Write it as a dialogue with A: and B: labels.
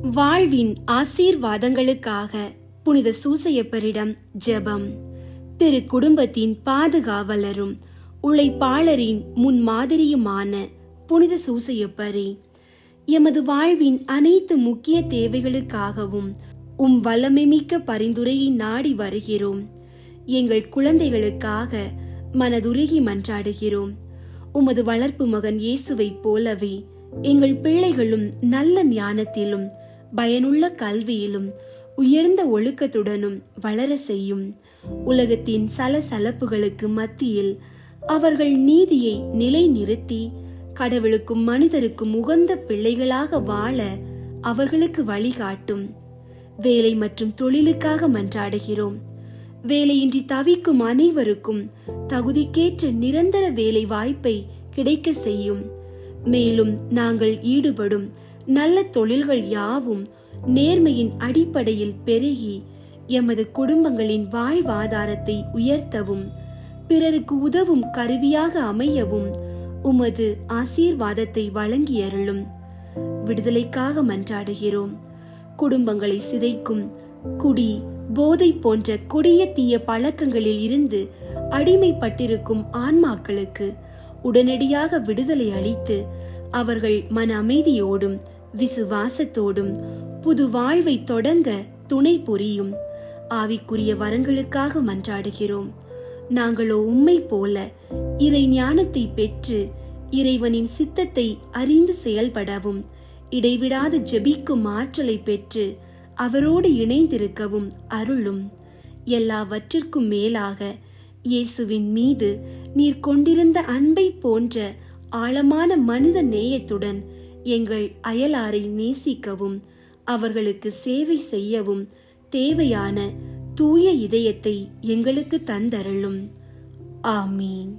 A: வாழ்வின் ஆசீர்வாதங்களுக்காக புனித சூசையப்பரிடம் ஜெபம். திரு குடும்பத்தின் பாதுகாவலரும் உழைப்பாளரின் முன்மாதிரியுமான புனித சூசையப்பரே, எமது வாழ்வின் அனைத்து முக்கிய தேவைகளுக்காகவும் வல்லமைமிக்க பரிந்துரையை நாடி வருகிறோம். எங்கள் குழந்தைகளுக்காக மனதுருகி மன்றாடுகிறோம். உமது வளர்ப்பு மகன் இயேசுவைப் போலவே எங்கள் பிள்ளைகளும் நல்ல ஞானத்திலும் பயனுள்ள கல்வியிலும் உயர்ந்த ஒழுக்கத்துடனும் வளர செய்யும். உலகத்தின் சலசலப்புகளுக்கு மத்தியில் அவர்கள் நீதியை நிலைநிறுத்தி கடவுளுக்கும் மனிதருக்கும் உகந்த பிள்ளைகளாக வாழ அவர்களுக்கு வழிகாட்டும். வேலை மற்றும் தொழிலுக்காக மன்றாடுகிறோம். வேலையின்றி தவிக்கும் அனைவருக்கும் தகுதிக்கேற்ற நிரந்தர வேலை வாய்ப்பை கிடைக்க செய்யும். மேலும் நாங்கள் ஈடுபடும் நல்ல தொழில்கள் யாவும் நேர்மையின் அடிப்படையில் பெருகி எமது குடும்பங்களின் வாழ்வாதாரத்தை உயர்த்தவும் பிறருக்கு உதவும் கருவியாக அமையவும் உமது ஆசீர்வாதத்தை வழங்கியருளும். விடுதலைக்காக மன்றாடுகிறோம். குடும்பங்களை சிதைக்கும் குடி, போதை போன்ற கொடிய தீய பழக்கங்களில் இருந்து அடிமைப்பட்டிருக்கும் ஆன்மாக்களுக்கு உடனடியாக விடுதலை அளித்து அவர்கள் மன அமைதியோடும் விசுவாசத்தோடும் புது வாழ்வை தொடங்க துணை புரியும். ஆவிக்குரிய வரங்களுக்காக மன்றாடுகிறோம். நாங்களோ உம்மை போல இறை ஞானத்தை பெற்று இறைவனின் சித்தத்தை அறிந்து செயல்படவும் இடைவிடாது ஜெபிக்கும் ஆற்றலை பெற்று அவரோடு இணைந்திருக்கவும் அருளும். எல்லாவற்றிற்கும் மேலாக இயேசுவின் மீது நீர் கொண்டிருந்த அன்பை போன்ற ஆழமான மனித நேயத்துடன் எங்கள் அயலாரை நேசிக்கவும் அவர்களுக்கு சேவை செய்யவும் தேவையான தூய இதயத்தை எங்களுக்கு தந்தருளும். ஆமீன்.